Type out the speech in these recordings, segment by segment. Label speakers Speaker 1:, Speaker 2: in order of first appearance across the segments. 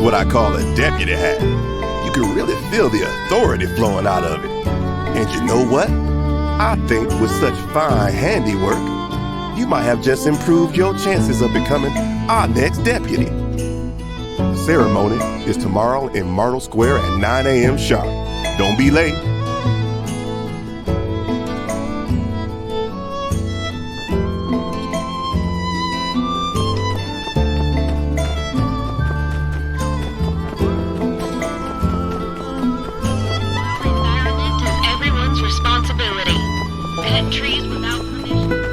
Speaker 1: what I call a deputy hat. You can really feel the authority flowing out of it. And you know what? I think with such fine handiwork, you might have just improved your chances of becoming our next deputy. The ceremony is tomorrow in Myrtle Square at 9 a.m. sharp. Don't be late.
Speaker 2: Environment is everyone's responsibility. Pet trees without permission.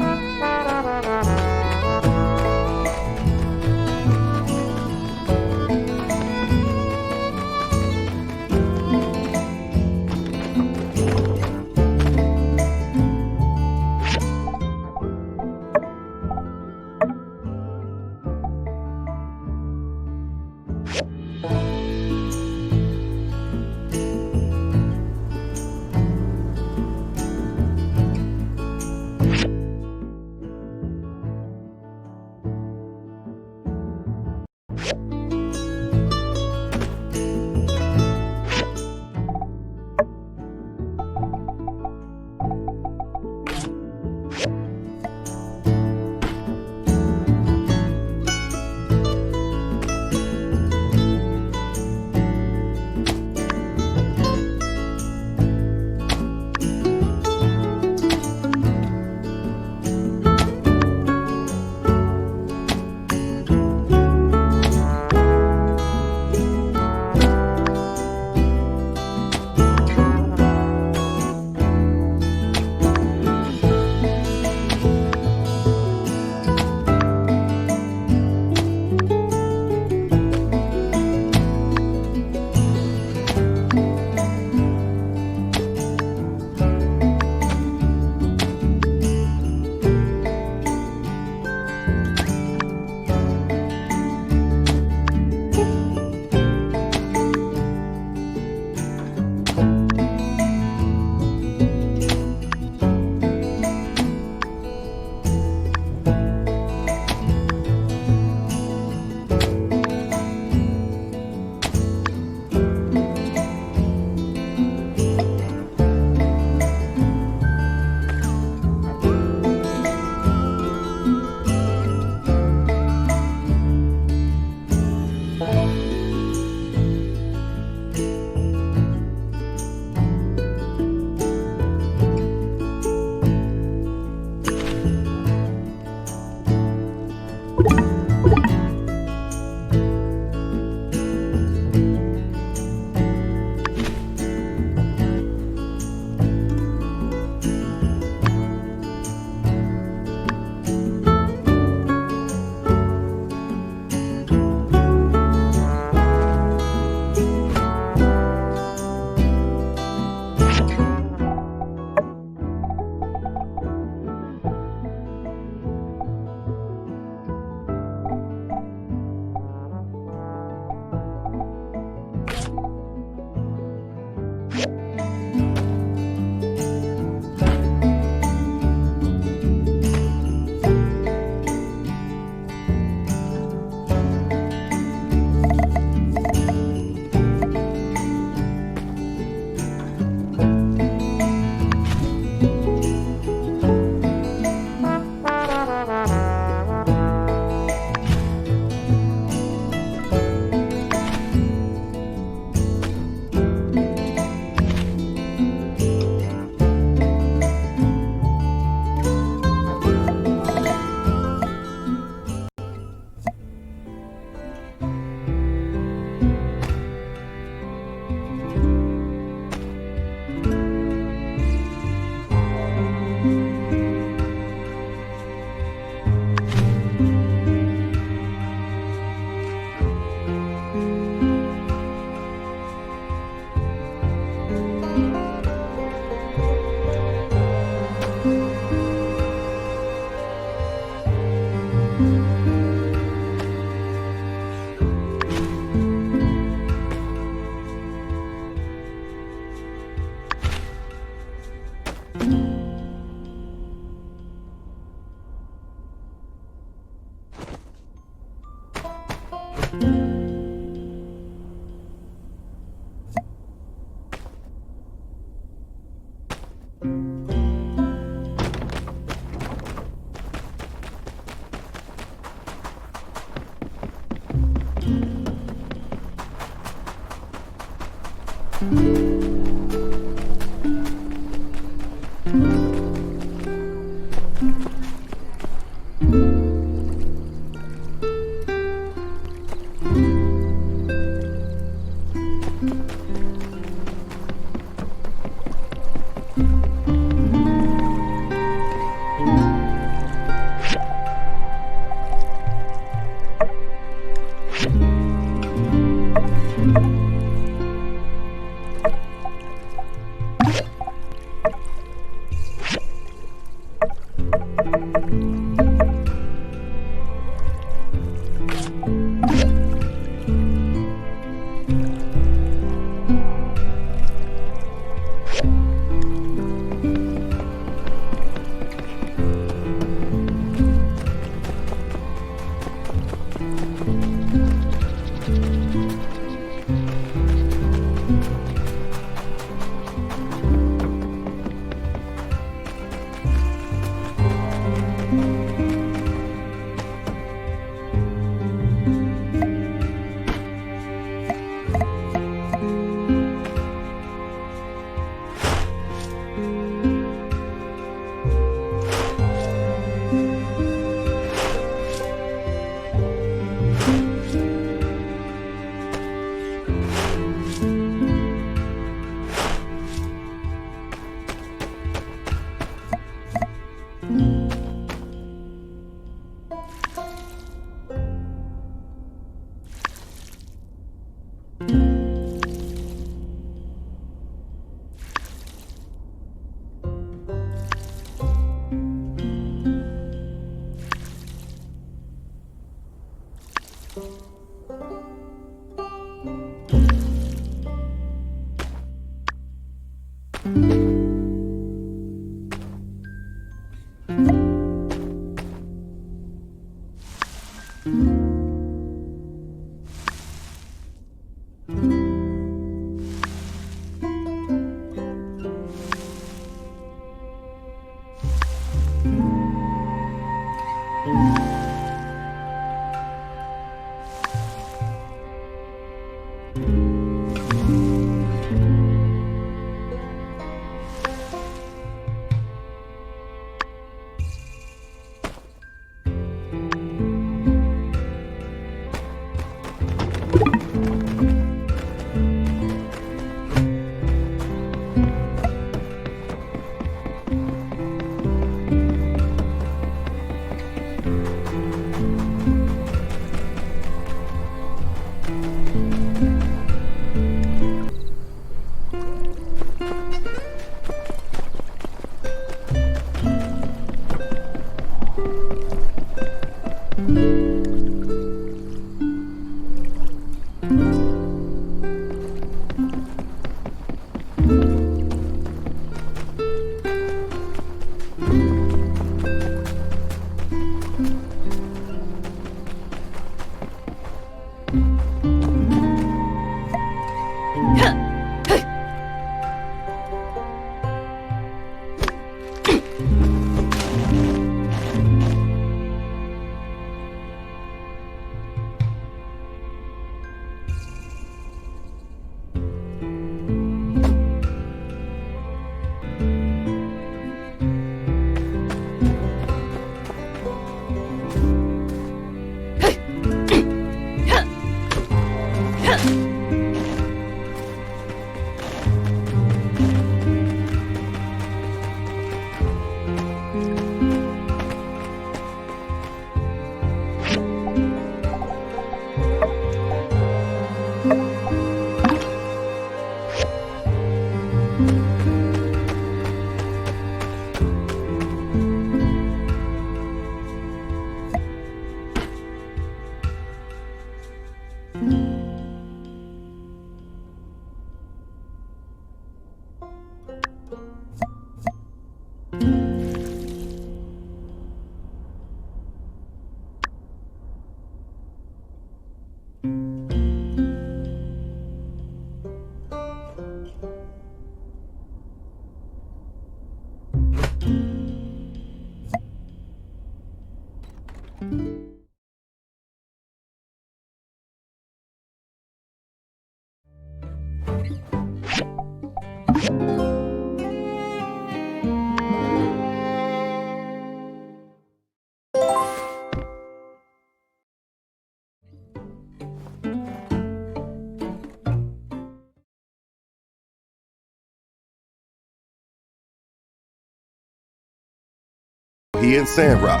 Speaker 1: He and Sandrock.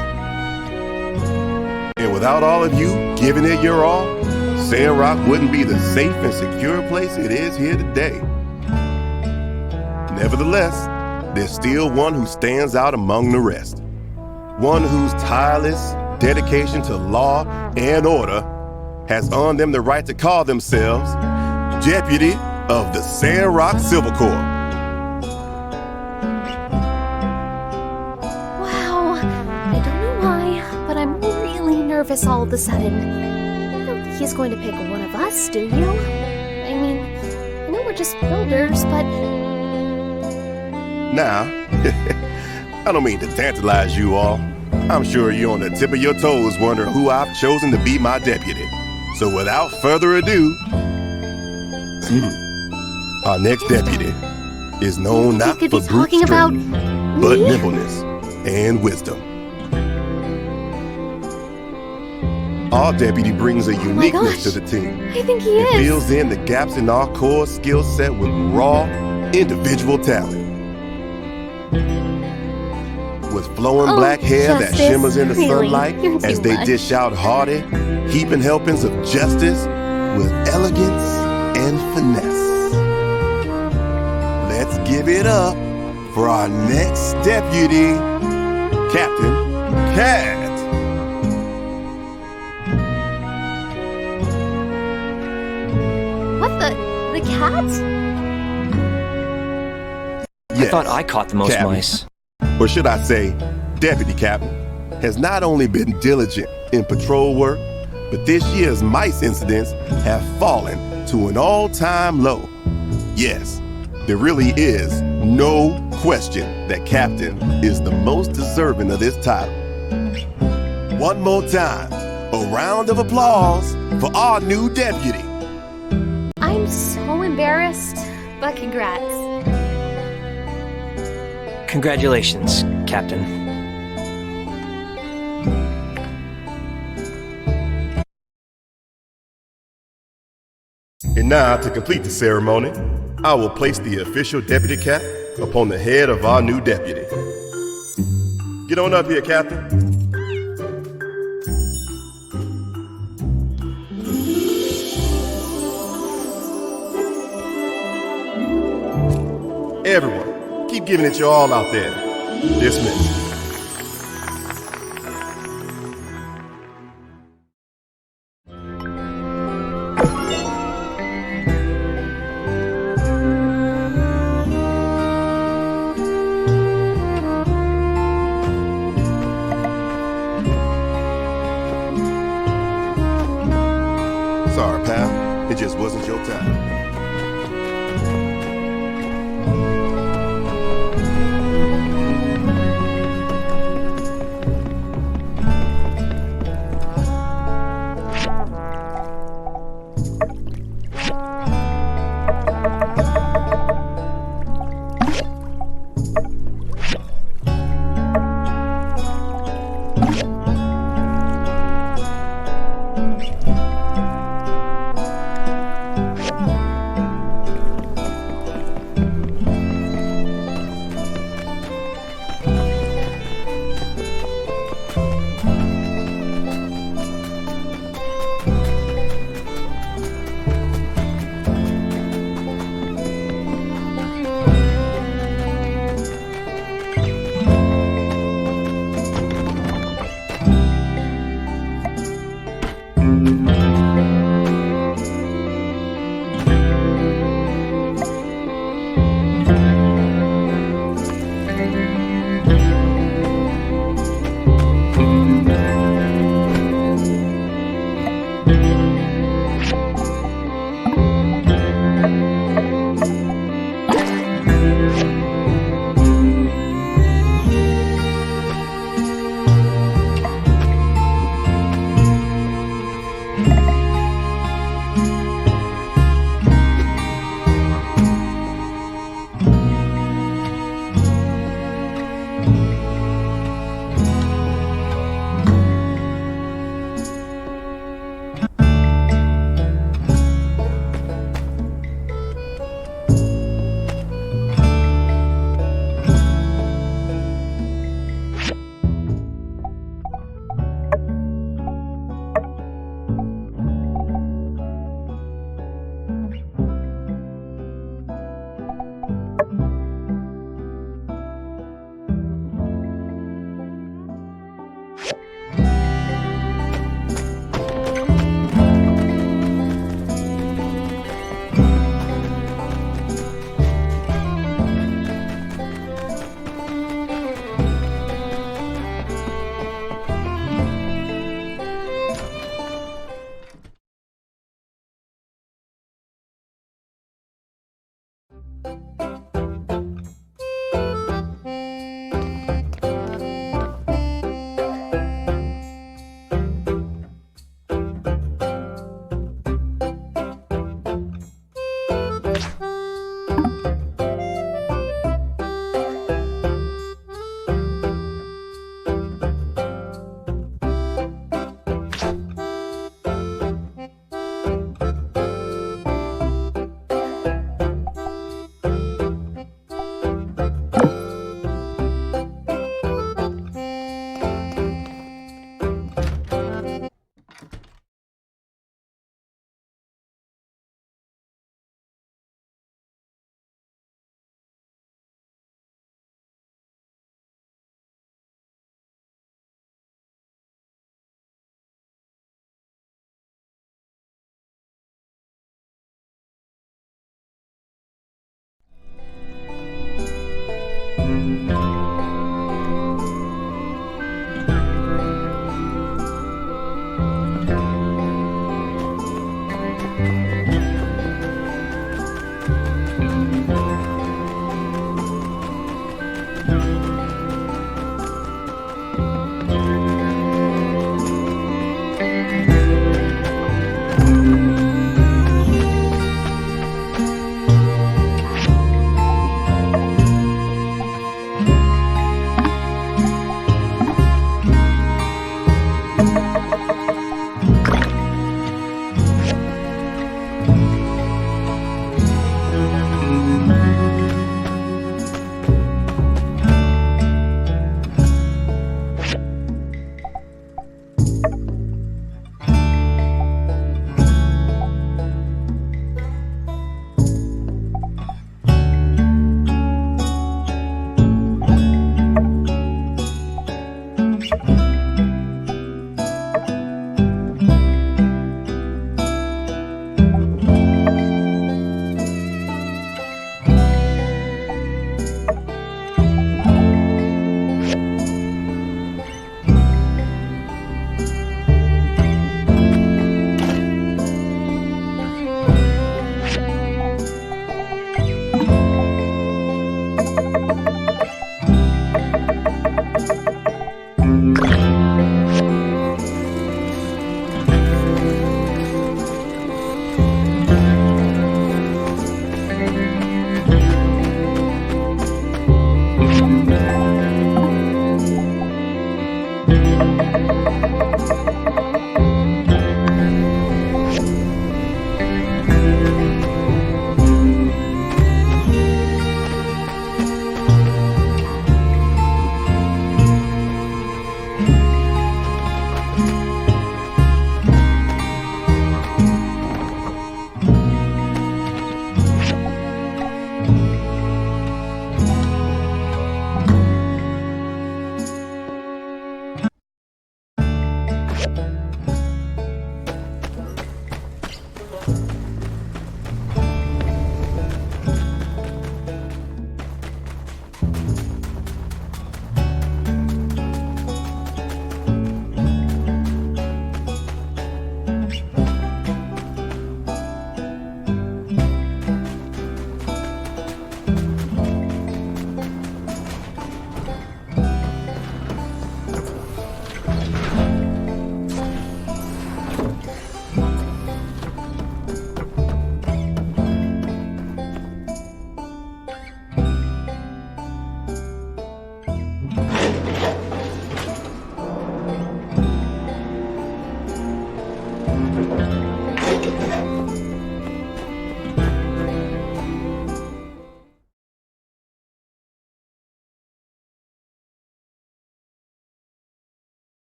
Speaker 1: And without all of you giving it your all, Sandrock wouldn't be the safe and secure place it is here today. Nevertheless, there's still one who stands out among the rest. One whose tireless dedication to law and order has earned them the right to call themselves Deputy of the Sandrock Civil Corps.
Speaker 3: nervous all of a sudden. I don't think he's going to pick one of us, do you? I mean, I know we're just builders, but...
Speaker 1: Now, I don't mean to tantalize you all. I'm sure you're on the tip of your toes wondering who I've chosen to be my deputy. So without further ado, our next deputy is known not
Speaker 3: could
Speaker 1: for
Speaker 3: be
Speaker 1: brute
Speaker 3: talking about
Speaker 1: strength, but
Speaker 3: me?
Speaker 1: nimbleness and wisdom. Our deputy brings a uniqueness to the team.
Speaker 3: I think he
Speaker 1: and
Speaker 3: is.
Speaker 1: fills in the gaps in our core skill set with raw, individual talent. With flowing black hair that
Speaker 3: Justice,
Speaker 1: shimmers in the
Speaker 3: really,
Speaker 1: sunlight
Speaker 3: you're too
Speaker 1: as they
Speaker 3: much.
Speaker 1: dish out hearty, heaping helpings of justice with elegance and finesse. Let's give it up for our next deputy, Captain Cat.
Speaker 3: What the cat?
Speaker 1: Yes,
Speaker 4: I thought I caught the most
Speaker 1: Captain.
Speaker 4: mice.
Speaker 1: Or should I say, Deputy Captain, has not only been diligent in patrol work, but this year's mice incidents have fallen to an all-time low. Yes, there really is no question that Captain is the most deserving of this title. One more time, a round of applause for our new deputy.
Speaker 3: I'm so embarrassed, but congrats.
Speaker 4: Congratulations, Captain.
Speaker 1: And now, to complete the ceremony, I will place the official deputy cap upon the head of our new deputy. Get on up here, Captain. Everyone, keep giving it your all out there. Dismissed. Sorry, pal. It just wasn't your time.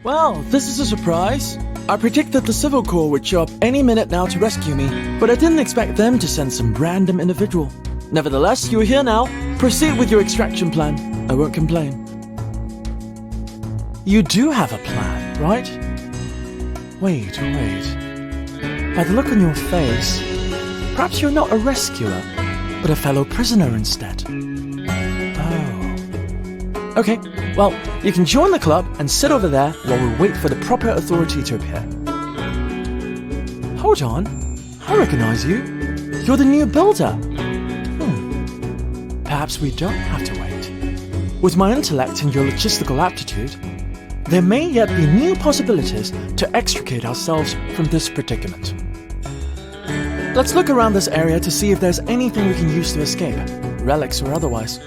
Speaker 5: Well, this is a surprise. I predicted the Civil Corps would show up any minute now to rescue me, but I didn't expect them to send some random individual. Nevertheless, you're here now. Proceed with your extraction plan. I won't complain. You do have a plan, right? Wait. By the look on your face, perhaps you're not a rescuer, but a fellow prisoner instead. Oh. Okay, well, you can join the club and sit over there while we wait for the proper authority to appear. Hold on, I recognize you. You're the new builder. Perhaps we don't have to wait. With my intellect and your logistical aptitude, there may yet be new possibilities to extricate ourselves from this predicament. Let's look around this area to see if there's anything we can use to escape, relics or otherwise.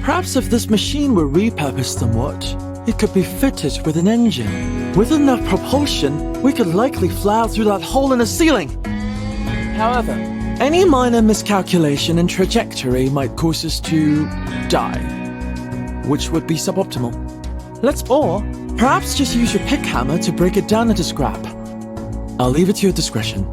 Speaker 5: Perhaps if this machine were repurposed somewhat, it could be fitted with an engine. With enough propulsion, we could likely fly out through that hole in the ceiling. However, any minor miscalculation in trajectory might cause us to die, which would be suboptimal. Or perhaps just use your pick hammer to break it down into scrap. I'll leave it to your discretion.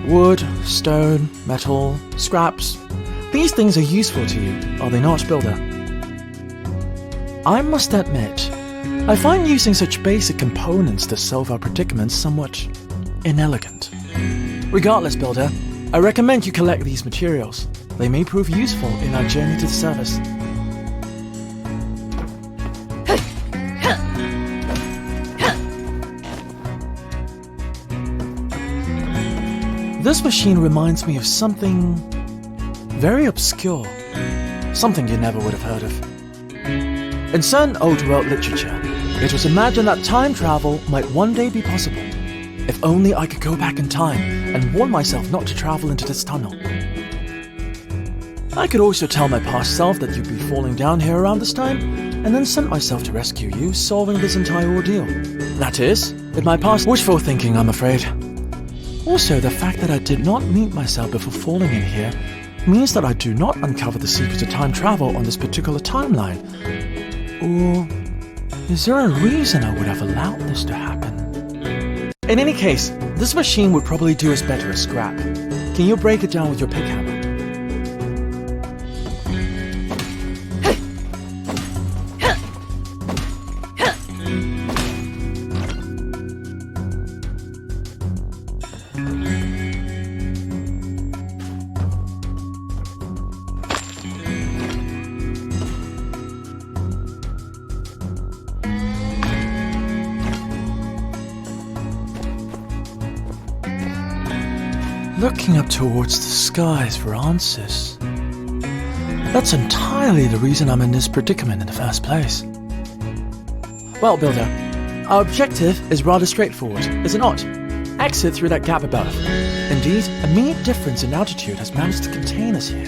Speaker 5: Wood, stone, metal, scraps. These things are useful to you, are they not, Builder? I must admit, I find using such basic components to solve our predicaments somewhat inelegant. Regardless, Builder, I recommend you collect these materials. They may prove useful in our journey to the surface. This machine reminds me of something very obscure, something you never would have heard of. In certain old-world literature, it was imagined that time travel might one day be possible, if only I could go back in time and warn myself not to travel into this tunnel. I could also tell my past self that you'd be falling down here around this time, and then sent myself to rescue you, solving this entire ordeal. That is, in my past wishful thinking, I'm afraid. Also, the fact that I did not meet myself before falling in here means that I do not uncover the secret of time travel on this particular timeline. Or is there a reason I would have allowed this to happen? In any case, this machine would probably do us better as scrap. Can you break it down with your pick hammer? Looking up towards the skies for answers. That's entirely the reason I'm in this predicament in the first place. Well, Builder, our objective is rather straightforward, is it not? Exit through that gap above. Indeed, a mere difference in altitude has managed to contain us here.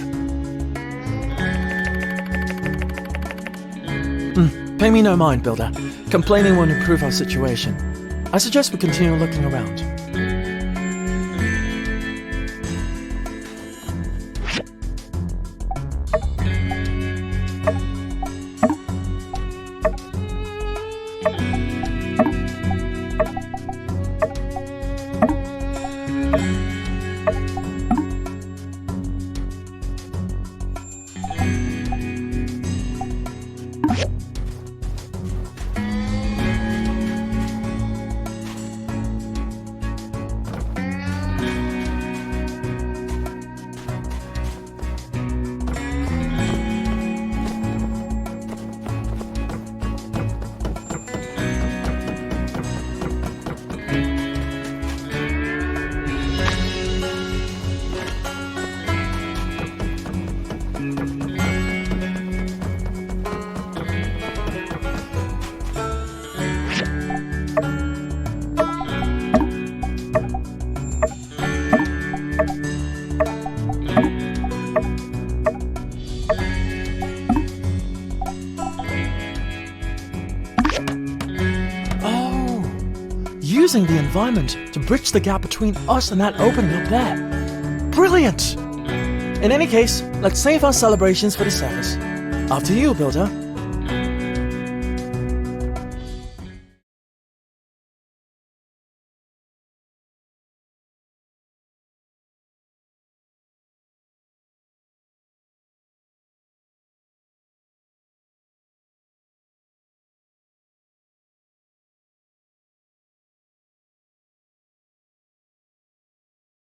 Speaker 5: Pay me no mind, Builder. Complaining won't improve our situation. I suggest we continue looking around. using the environment to bridge the gap between us and that opening up there. Brilliant! In any case, let's save our celebrations for the service. After you, Builder.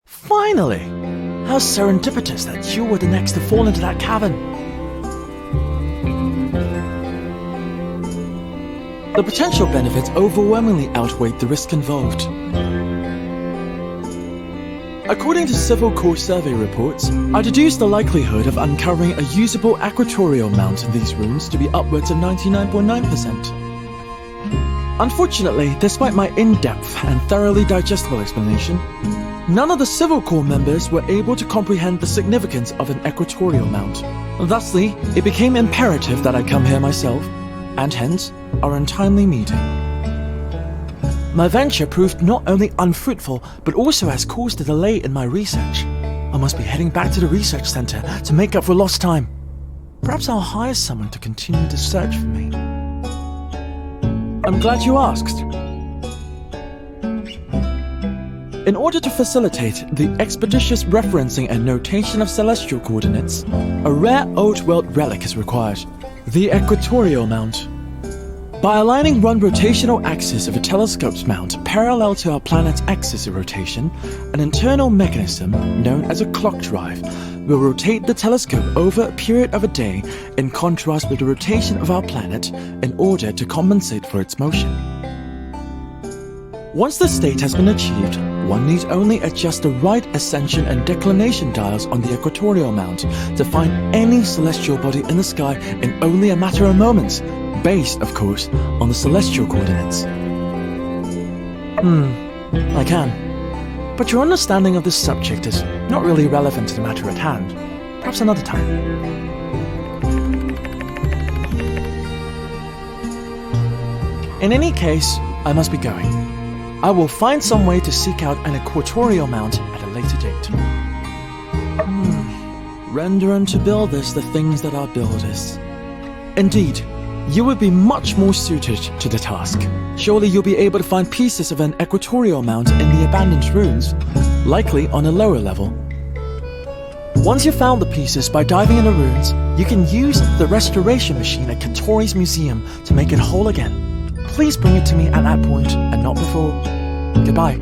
Speaker 5: Finally! How serendipitous that you were the next to fall into that cavern. The potential benefits overwhelmingly outweighed the risk involved. According to Civil Corps survey reports, I deduced the likelihood of uncovering a usable equatorial mount in these rooms to be upwards of 99.9%. Unfortunately, despite my in-depth and thoroughly digestible explanation, none of the Civil Corps members were able to comprehend the significance of an equatorial mount. Thusly, it became imperative that I come here myself, and hence, our untimely meeting. My venture proved not only unfruitful, but also has caused a delay in my research. I must be heading back to the research center to make up for lost time. Perhaps I'll hire someone to continue the search for me. I'm glad you asked. In order to facilitate the expeditious referencing and notation of celestial coordinates, a rare old world relic is required, the equatorial mount. By aligning one rotational axis of a telescope's mount parallel to our planet's axis of rotation, an internal mechanism, known as a clock drive, will rotate the telescope over a period of a day in contrast with the rotation of our planet in order to compensate for its motion. Once this state has been achieved, one needs only adjust the right ascension and declination dials on the equatorial mount to find any celestial body in the sky in only a matter of moments, based, of course, on the celestial coordinates. I can. But your understanding of this subject is not really relevant to the matter at hand. Perhaps another time. In any case, I must be going. I will find some way to seek out an equatorial mount at a later date. Render unto builders the things that are builders. Indeed, you would be much more suited to the task. Surely you'll be able to find pieces of an equatorial mount in the abandoned ruins, likely on a lower level. Once you've found the pieces by diving in the ruins, you can use the restoration machine at Katori's museum to make it whole again. Please bring it to me at that point and not before. Goodbye.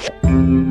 Speaker 3: Bye.